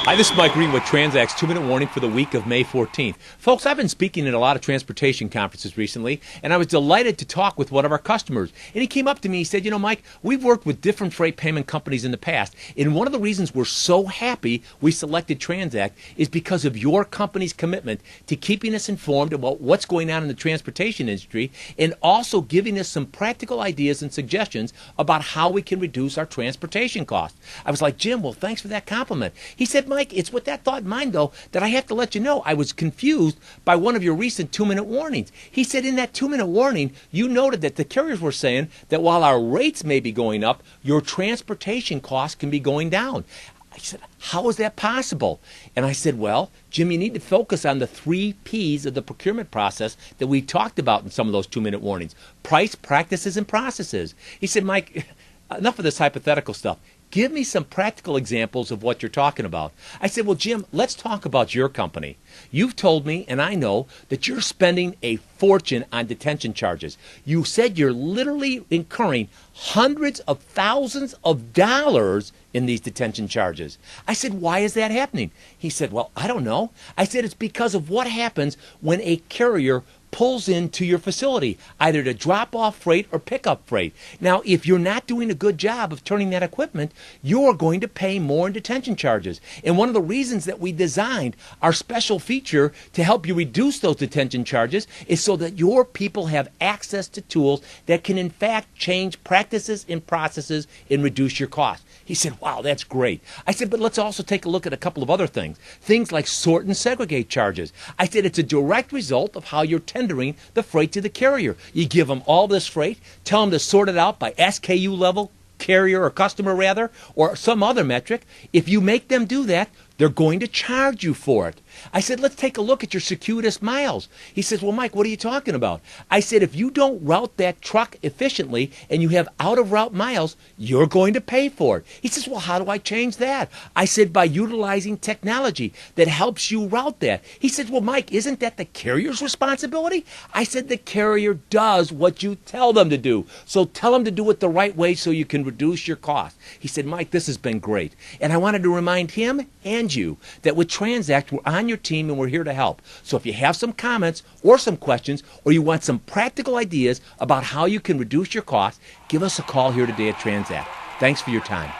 Hi, this is Mike Green with TranzAct's 2-minute warning for the week of May 14th. Folks, I've been speaking at a lot of transportation conferences recently, and I was delighted to talk with one of our customers. And he came up to me, he said, you know, Mike, we've worked with different freight payment companies in the past, and one of the reasons we're so happy we selected TranzAct is because of your company's commitment to keeping us informed about what's going on in the transportation industry and also giving us some practical ideas and suggestions about how we can reduce our transportation costs. I was like, Jim, well, thanks for that compliment. He said, Mike, it's with that thought in mind, though, that I have to let you know I was confused by one of your recent 2-minute warnings. He said in that 2-minute warning, you noted that the carriers were saying that while our rates may be going up, your transportation costs can be going down. I said, how is that possible? And I said, well, Jim, you need to focus on the 3 Ps of the procurement process that we talked about in some of those 2-minute warnings. Price, practices, and processes. He said, Mike, enough of this hypothetical stuff. Give me some practical examples of what you're talking about. I said, well, Jim, let's talk about your company. You've told me, and I know, that you're spending a fortune on detention charges. You said you're literally incurring hundreds of thousands of dollars in these detention charges. I said, why is that happening? He said, well, I don't know. I said, it's because of what happens when a carrier pulls into your facility, either to drop off freight or pick up freight. Now, if you're not doing a good job of turning that equipment, you're going to pay more in detention charges. And one of the reasons that we designed our special feature to help you reduce those detention charges is so that your people have access to tools that can in fact change practices and processes and reduce your costs. He said, wow, that's great. I said, but let's also take a look at a couple of other things. Things like sort and segregate charges. I said, it's a direct result of how you're tendering the freight to the carrier. You give them all this freight, tell them to sort it out by SKU level, carrier or customer rather, or some other metric. If you make them do that, they're going to charge you for it. I said, let's take a look at your circuitous miles. He says, well, Mike, what are you talking about? I said, if you don't route that truck efficiently and you have out-of-route miles, you're going to pay for it. He says, well, how do I change that? I said, by utilizing technology that helps you route that. He said, well, Mike, isn't that the carrier's responsibility? I said, the carrier does what you tell them to do. So tell them to do it the right way so you can reduce your cost. He said, Mike, this has been great. And I wanted to remind him and you that with TranzAct, we're on your team and we're here to help. So if you have some comments or some questions or you want some practical ideas about how you can reduce your costs, give us a call here today at TranzAct. Thanks for your time.